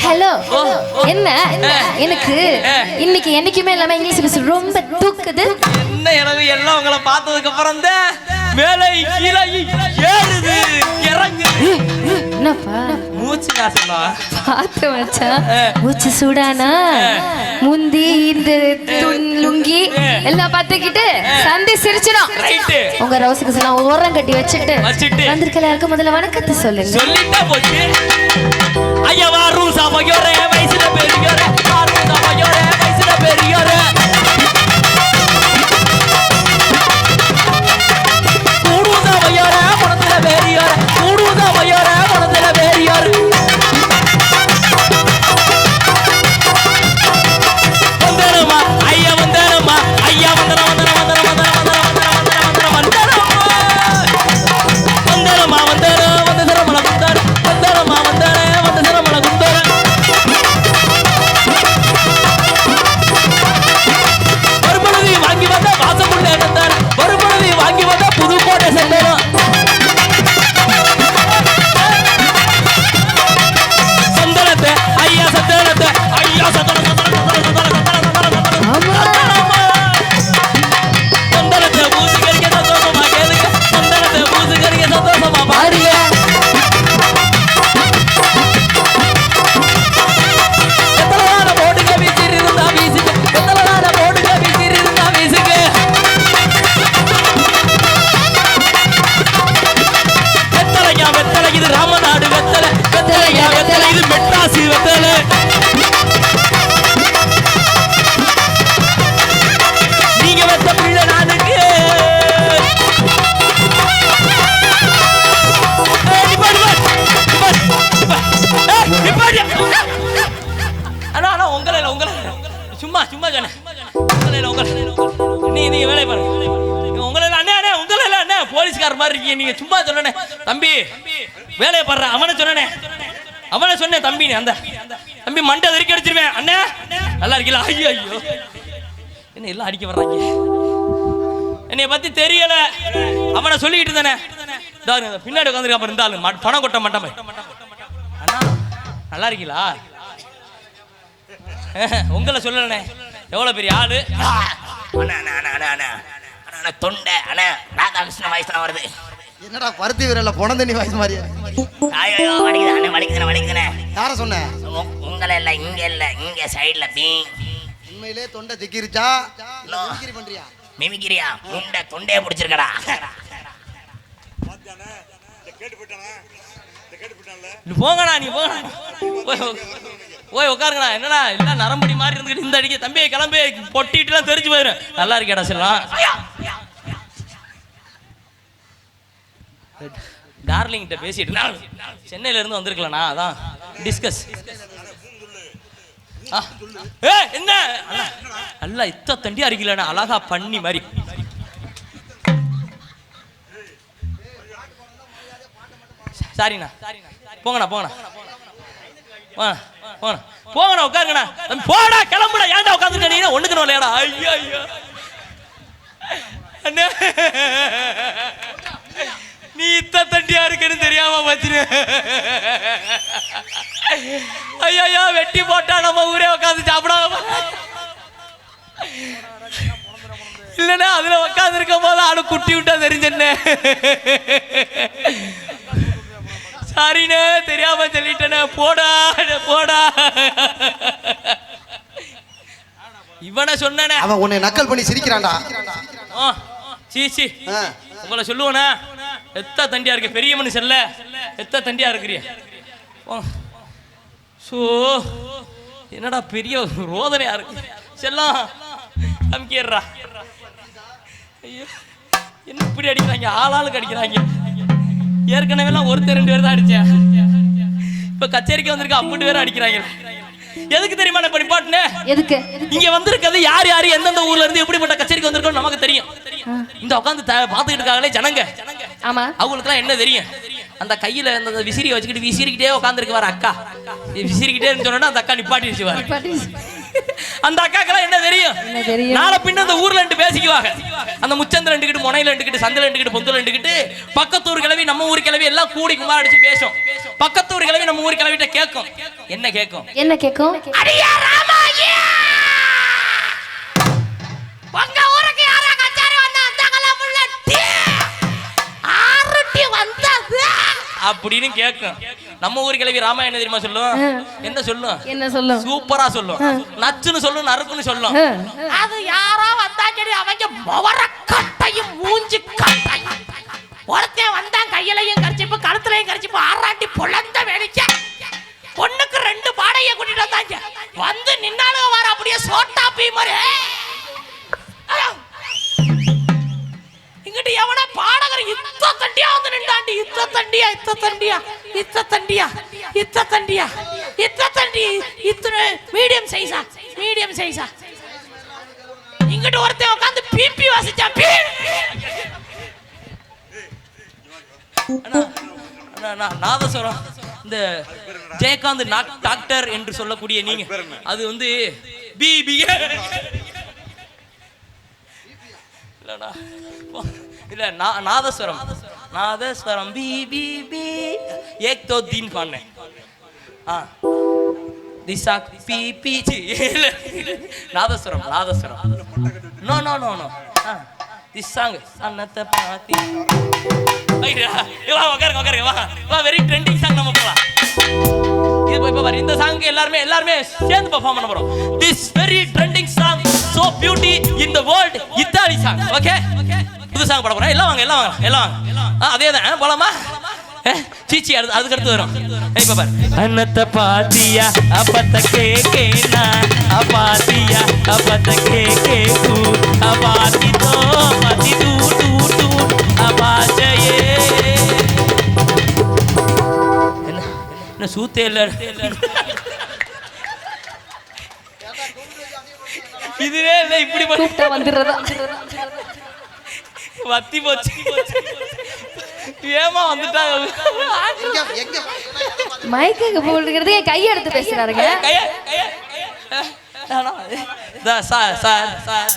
Hello என்ன எனக்கு இன்னைக்கு என்னைக்குமே இல்லாம இங்கிலீஷ் பேச ரொம்ப தூக்குது. என்ன எனக்கு எல்லாம் உங்களை பார்த்ததுக்கு அப்புறம் தான் மேலே கீழே ஏறுது இறங்குது. என்னப்பா மூச்சு காசுமா பார்த்து மச்சான் மூச்சு சூடானா முந்தி இந்த லுங்கி எல்லாம் பார்த்துக்கிட்டு சந்தி சிரிச்சிடும். உங்க ரோஸுக்கு எல்லாம் ஓரம் கட்டி வச்சுட்டு வந்திருக்கல இருக்க முதல்ல வணக்கத்தை சொல்லுங்க. சொல்லிட்டா போச்சு. ஐயா வாரும் சாபையோரே வயசுல பெரியோரே வாரும் சாபையோரே வயசுல பெரியோரே கூடுதா வையோரே குணத்துல பெரியோரே கூடுதா வையோரே குணத்துல பெரியோரே வந்தனமா ஐயா வந்தனமா ஐயா வந்தன வந்தன வந்தன வந்தன வந்தன வந்தன வந்தனமா வந்தனமா வந்தன வந்தனமா வந்தன வந்தனமா வந்தன வந்தனமா வந்தன மறுபடி வாங்கி வந்த வாசமுள்ள நடந்தார் மறுபடி வாங்கி வந்த புதுக்கோட்டை சென்றோம் சந்தனத்தை ஐயா சந்தனத்தை ஐயா சந்தனத்தை சந்தனத்தை பூசுகரிக்க சந்தோஷமா கேளுங்க சந்தனத்தை பூசுகரிக்க சந்தோஷமா பாருங்க எத்தனை போட்டுக்க வீசிட்டு இருந்தா வீசுங்க எத்தனை போட்டுக்க வீசிட்டு இருந்தா வீசுங்க வெத்தலையா வெத்தலை இது ராமநாடு வெத்தலை வெத்தலையா வெத்தலை இது மெட்ராசி வெத்தலை நீங்க வெத்த பிள்ளை நானுக்கு சும்மா சும்மா சொன்ன நீங்க வேலையை பாருங்க உங்களை அண்ணே அண்ணே உங்களை அண்ணே போலீஸ்கார மாதிரி இருக்கீங்க நீங்க சும்மா சொன்னே தம்பி வேலையை பாடுற அவனை சொன்னே அவனை சொன்னேன் தம்பி அந்த தம்பி மண்டை தெறிக்க அடிச்சிருவேன் அண்ணே நல்லா இருக்கீங்களா ஐயோ ஐயோ என்ன எல்லாம் அடிக்க வர்றாங்க என்னைய பத்தி தெரியல அவனை சொல்லிக்கிட்டு தானே பின்னாடி உட்காந்துருக்க இருந்தாலும் பணம் கொட்ட மாட்டான் அண்ணா நல்லா இருக்கீங்களா உங்களை சொல்லணே எவ்வளவு பெரிய ஆளு தொண்டை அண்ணா ராதாகிருஷ்ண வயசுல வருது என்னடா பருத்தி வீரல்ல பொண தண்ணி வயசு மாதிரியா ஐயோ வலிக்குது வலிக்குதுனே வலிக்குதுனே யார சொன்ன உங்களை இல்ல இங்க சைடுல பீ உண்மையிலே தொண்டை திக்கிருச்சா இல்ல மிமிக்ரி பண்றியா மிமிக்கிரியா முண்டை தொண்டையே பிடிச்சிருக்கடா போங்கண்ணா நீ போங்க ஓய் உட்காருங்கண்ணா என்னடா எல்லாம் நரம்படி மாதிரி இருந்துக்கிட்டு இந்த அடிக்க தம்பியை கிளம்பி பொட்டிட்டுலாம் தெரிஞ்சு போயிடும் நல்லா இருக்கேடா சொல்லலாம் டார்லிங்கிட்ட பேசிட்டு சென்னையில இருந்து வந்திருக்கலண்ணா அதான் டிஸ்கஸ் என்ன நல்லா இத்த தண்டி அடிக்கலண்ணா அழகா பண்ணி மாதிரி சாரிண்ணா போங்கண்ணா போங்கண்ணா போங்கண்ணா போங்கண்ணா உட்காருங்கண்ணா போடா கிளம்புடா ஏன்டா உட்காந்துருக்க ஒண்ணுக்கு இல்லையாடா ஐயோ ஐயோ அண்ணே நீ இத்த தண்டியா இருக்குன்னு தெரியாம வச்சிரு ஐயோ வெட்டி போட்டா நம்ம ஊரே உட்காந்து சாப்பிடாம இல்லன்னா அதுல உட்காந்து இருக்கும் போது ஆளு குட்டி விட்டா தெரிஞ்சேன்னு சாரிண்ணே தெரியாம சொல்லிட்டேனே போடா போடா இவனை சொன்னே அவன் உன்னை நக்கல் பண்ணி சிரிக்கிறான்டா சீ உங்களை சொல்லுவனா எத்த தண்டியா இருக்கு பெரிய மனுஷன்ல எத்த தண்டியா இருக்கிறிய சோ என்னடா பெரிய ரோதனையா இருக்கு செல்லம் அமுக்கிடுறா ஐயோ என்ன இப்படி அடிக்கிறாங்க ஆளாளுக்கு அடிக்கிறாங்க ஏற்கனவே எல்லாம் ஒருத்தர் ரெண்டு பேர் தான் அடிச்சேன் இப்ப கச்சேரிக்கு வந்திருக்க 50 பேர் அடிக்கிறாங்க எதுக்கு தெரியுமா நான் படிப்பாட்டுனே எதுக்கு இங்க வந்திருக்கிறது யார் யாரு எந்தெந்த ஊர்ல இருந்து எப்படிப்பட்ட கச்சேரிக்கு வந்திருக்கோம் நமக்கு தெரியும் இந்த உட்காந்து பாத்துக்கிட்டு இருக்காங்களே ஜனங்க ஆமா அவங்களுக்கு எல்லாம் என்ன தெரியும் அந்த கையில அந்த விசிறியை வச்சுக்கிட்டு விசிறிக்கிட்டே உட்காந்துருக்கு வர அக்கா விசிறிக்கிட்டே சொன்னா அந்த அக்கா நிப்பாட்டிடுச்சு வர அந்த அக்காக்கெல்லாம் என்ன தெரியும்? நாளை பின்ன அந்த ஊர்ல ரெண்டு பேசிக்குவாங்க. அந்த முச்சந்திர ரெண்டுக்கிட்டு முனையில ரெண்டுக்கிட்டு சந்தில ரெண்டுக்கிட்டு பொந்துல ரெண்டுக்கிட்டு பக்கத்தூர் கிளவி நம்ம ஊர் கிளவி எல்லாம் கூடி குமார் அடிச்சு பேசும். பக்கத்தூர் கிளவி நம்ம ஊர் கிளவிட்ட கேட்கும். என்ன கேட்கும்? என்ன கேட்கும்? அடியா ராமாயா உங்க ஊருக்கு யாரா கச்சாரி வந்தாங்களா முள்ளட்டி ஆறுட்டி வந்தது அப்படின்னு கேட்கும். நம்ம ஊர் கிளவி ராமா என்ன தெரியுமா சொல்லும்? என்ன சொல்லும்? என்ன சொல்லும்? சூப்பரா சொல்லும். நச்சுன்னு சொல்லும், நறுக்குன்னு சொல்லும். அது யாரோ வந்தாங்கடி அவங்க மொவர கட்டையும் மூஞ்சி கட்டையும் ஒருத்தன் வந்தான் கையிலையும் கரிச்சிப்பு கழுத்துலையும் கரிச்சிப்பு ஆறாட்டி பொழந்த வெடிக்க பொண்ணுக்கு 2 பாடையை கூட்டிட்டு வந்தாங்க. வந்து நின்னாலும் வர அப்படியே சோட்டா பீமரே இங்கிட்டு எவனா பாடகர் இத்த தண்டியா வந்து நின்றாண்டி. இத்த தண்டியா இத்த தண்டியா இத்த தண்டியா இத்த தண்டியா இத்த தண்டி இத்தனை மீடியம் சைஸா மீடியம் சைஸா இங்கிட்டு ஒருத்தன் உட்காந்து பிபி வாசிச்சான். நாதஸ்வரம் இந்த ஜெயகாந்த் டாக்டர் என்று சொல்லக்கூடிய நீங்க அது வந்து பிபி இல்ல நாதஸ்வரம் நாதஸ்வரம் பி பி பி ஏக் தோ தீன் பாடுனே दिशा पी पी nadaswaram nadaswaram no no no no this song annatha paati ஐயா வா உட்காருங்க வா வெரி ட்ரெண்டிங் சாங் நம்ம போலாம். இது போய் பாரு இந்த சாங் எல்லாரும் சேர்ந்து பெர்ஃபார்ம் பண்ண போறோம். this very trending song so beauty in the world Italy song. Okay புது சாங் பாட போறோம். எல்லாம் வாங்க அதேதான் போலாமா? சீச்சி அதுக்கு அடுத்து வரும். இப்ப பாரு அன்னத்த பாத்தியா அப்பத்த கேக்கேனா அபாத்தியா அப்பத்த கேக்கேகு அபாத்தி தோ பாத்தி தூ தூ தூ அபாஜயே என்ன சூத்தே இல்ல இதுவே இல்ல இப்படி கூப்பிட்டா வந்துடுறதா வத்தி போச்சு ஏமா வந்துட்டாங்க. மைக்கு போடுறதுக்கு கையை எடுத்து பேசுறாருங்க.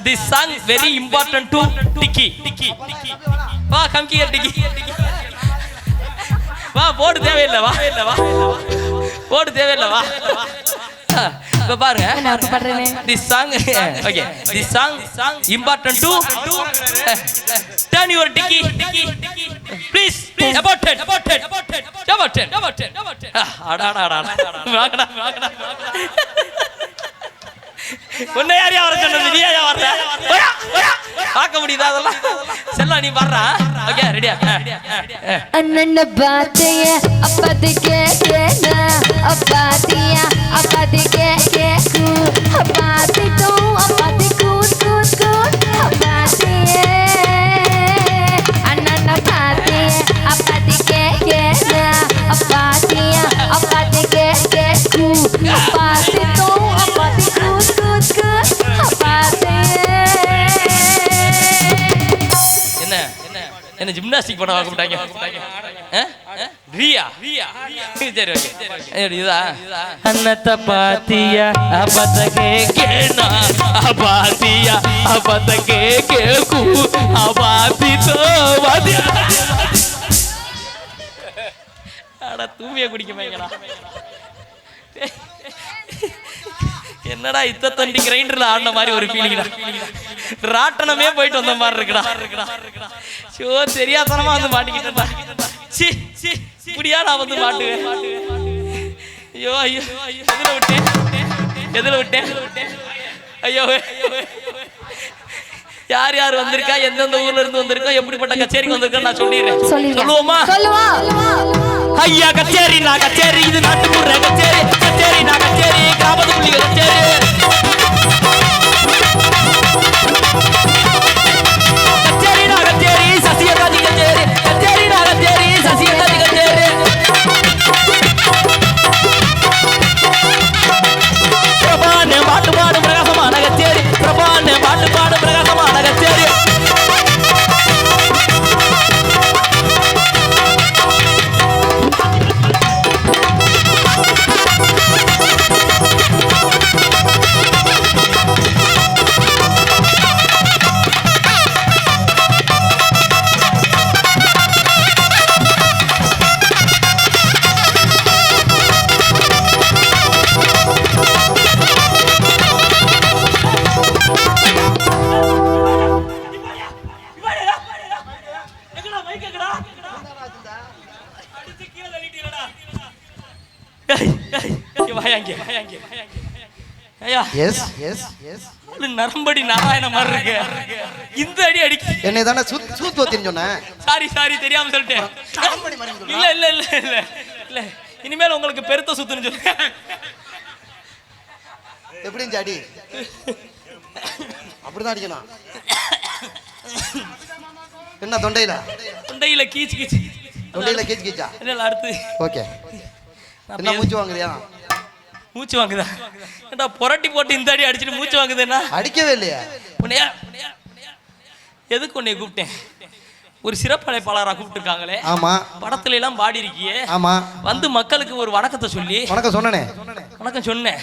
This song very important to Tiki. வா come here Tiki. வா போடு தேவையில்லை வா போடு தேவையில்லை வா. இப்ப பாருங்க நான் பாடுறேனே. This song okay this song important to turn your Tiki please about it அடடடடட வாங்கடா உன்னை யாரையா வர சொன்னது? நீ யாரையா வர்ற? பார்க்க முடியுதா அதெல்லாம்? செல்லம் நீ வர்றா. ஓகே ரெடியா? அண்ணன பாத்தியா அப்பதி கேக்கேனா அபாத்தியா அப்பதி கேக்கேகு அபாத்தி தோ அபாத்தி கூத் கூத் கூத் அபாத்தியே அண்ணன பாத்தியா அப்பதி கேக்கேனா அபாத்தியா அப்பதி கேக்கேகு அபாத்தி தோ அபாத்தி கூத் கூத் கூத் அபாத்தியே. என்ன ஜிம்னாஸ்டிக் பண்ண கூப்பிட்டாங்க? ரியா சரி ஓகே இதா அன்னத்த பாத்தியா அப்பத கேக்கேனா அபாத்தியா அப்பத கேக்கேகு அபாத்தி தோ வாதி அட தூமிய குடிக்க மேங்கடா. என்னடா இத்த தண்டி கிரைண்டர்ல ஆடின மாதிரி ஒரு ஃபீலிங்டா. ராட்டனமே போயிட்டு வந்த மாதிரி இருக்குடா. ஷோ தெரியாதனமா வந்து மாட்டிக்கிட்டா. சி இப்படியா நான் வந்து மாட்டுவேன். ஐயோ எதுல விட்டேன் ஐயோ. யார் யார் வந்திருக்கா, எந்தெந்த ஊர்ல இருந்து வந்திருக்கா, எப்படிப்பட்ட கச்சேரிக்கு வந்திருக்கா நான் சொல்லிடுறேன். சொல்லுவோமா? ஐயா கச்சேரி நான் கச்சேரி இது நாட்டுப்புற கச்சேரி கச்சேரி நான் கச்சேரி கிராமத்து புள்ளிக கச்சேரி கச்சேரி நான் கச்சேரி சசியகாதி கச்சேரி கச்சேரி நான் கச்சேரி சசியகாதி கச்சேரி பிரபான பாட்டு பாடு பிரகாசமான கச்சேரி பிரபான பாட்டு பாடு பிரகாசமான கச்சேரி வாயாங்க ஐயா எஸ் எஸ் எஸ் நரம்படி நாராயண மாதிரி இருக்கு. இந்த அடி அடிக்கு என்னை தானே சூத்து வத்தின்னு சொன்னேன். சாரி தெரியாம சொல்லிட்டேன். இல்ல இல்ல இல்ல இல்ல இல்ல இனிமேல் உங்களுக்கு பெருத்த சுத்துன்னு சொல்லுங்க. எப்படி அடி அப்படிதான் அடிக்கணும். என்ன தொண்டையில கீச்சு தொண்டையில கீச்சா இல்ல அடுத்து ஓகே. என்ன மூச்சு வாங்குறியா? மூச்சு வாங்குதா? ஏண்டா புரட்டி போட்டு இந்த அடி அடிச்சுட்டு மூச்சு வாங்குதுன்னா அடிக்கவே இல்லையா? எதுக்கு உன்னை கூப்பிட்டேன்? ஒரு சிறப்பு அழைப்பாளராக கூப்பிட்டுருக்காங்களே. ஆமா. படத்துல எல்லாம் பாடி இருக்கியே. ஆமா. வந்து மக்களுக்கு ஒரு வணக்கத்தை சொல்லி. வணக்கம் சொன்னனே. வணக்கம் சொன்னேன்.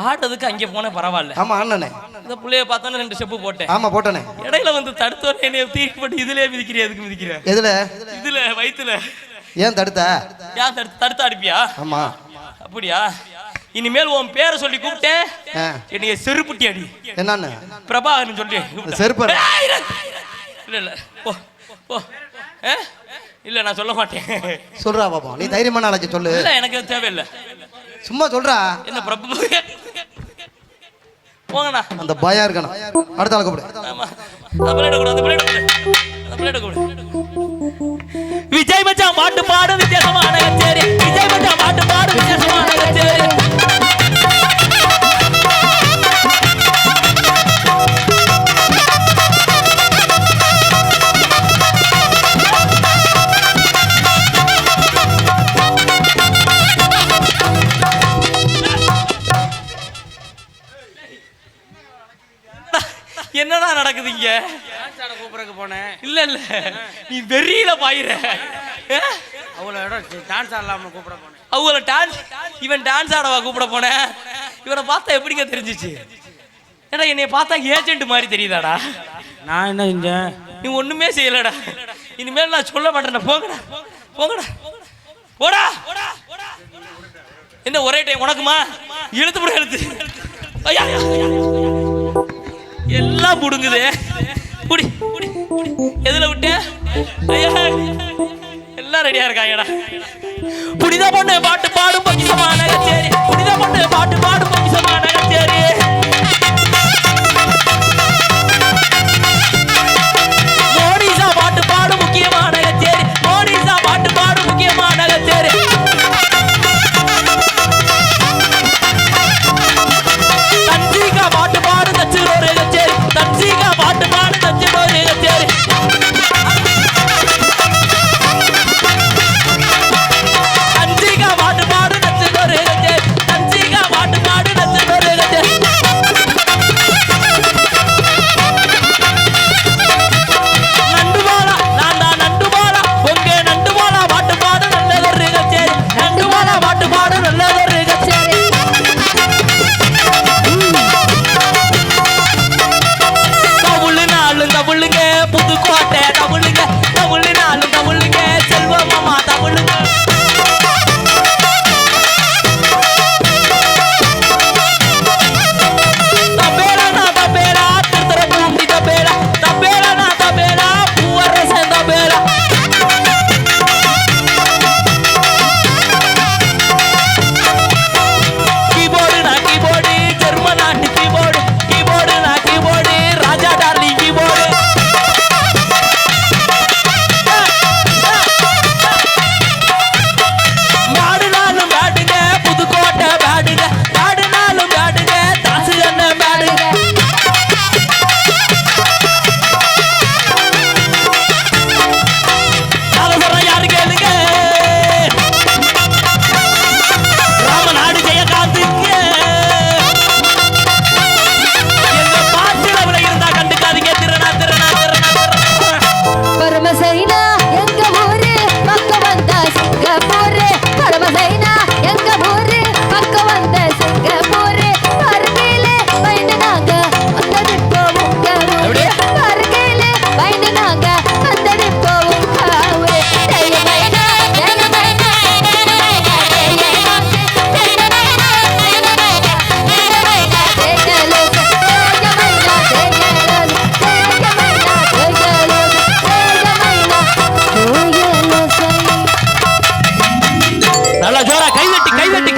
ஆடுறதுக்கு அங்கே போன பரவாயில்ல. ஆமா அண்ணனே. இந்த புள்ளைய பார்த்தோன்னு 2 ஸ்டெப் போட்டேன். ஆமா போட்டனே. இடையில வந்து தடுத்தோட என்னைய தூக்கி போட்டு இதுலயே மிதிக்கிறியா? எதுக்கு மிதிக்கிற? எதுல? இதுல வயித்துல. ஏன் தடுத்த? ஏன் தடுத்து அடிப்பியா? ஆமா. அப்படியா? இனிமேல் உன் பேரை சொல்லி கூப்பிட்டேன் என்னைய செருப்புட்டி அடி. என்னன்னு? பிரபாகரன் சொல்லி செருப்பு. இல்ல இல்ல போ போ. இல்ல நான் சொல்ல மாட்டேன். சொல்றா பாப்போம். நீ தைரியமான ஆளு சொல்லு. இல்ல எனக்கு தேவையில்லை. சும்மா சொல்றா. என்ன பிரபு போங்கண்ணா. அந்த பயம் இருக்கணும். அடுத்த ஆளு கூப்பிடு. ஆமா. அந்த பிளேட் கூப்பிடு. விஜய் மச்சான் பாட்டு பாடு வித்தியாசமான கச்சேரி. விஜய் மச்சான் பாட்டு பாடு வித்தியாசமான கச்சேரி. என்னடா நடக்குது இங்க? கூப்பிடறதுக்கு போனேன். இல்ல இல்ல நீ வெறியில பாயிர. அவளை டான்ஸ் ஆடலாம கூப்பிட போனேன். அவளை டான்ஸ் இவன் டான்ஸ் ஆடவா கூப்பிட போனேன்? இவனை பார்த்தா எப்படிங்க தெரிஞ்சிச்சு? ஏடா என்னைய பார்த்தா ஏஜென்ட் மாதிரி தெரியுதாடா? நான் என்ன செஞ்சேன்? நீ ஒண்ணுமே செய்யலடா. இனிமேல் நான் சொல்ல மாட்டேன். போங்கடா போங்கடா போடா. என்ன ஒரே டைம் உனக்குமா? இழுத்து போட இழுத்து. ஐயா எல்லாம் புடுங்குது. புடி எதுல விட்டேன்? எல்லாம் ரெடியா இருக்காங்கடா. புனித பொண்ணு பாட்டு பாடும் பொக்கிஷமான கச்சேரி. புனித பொண்ணு பாட்டு பாடும் பொக்கிஷமான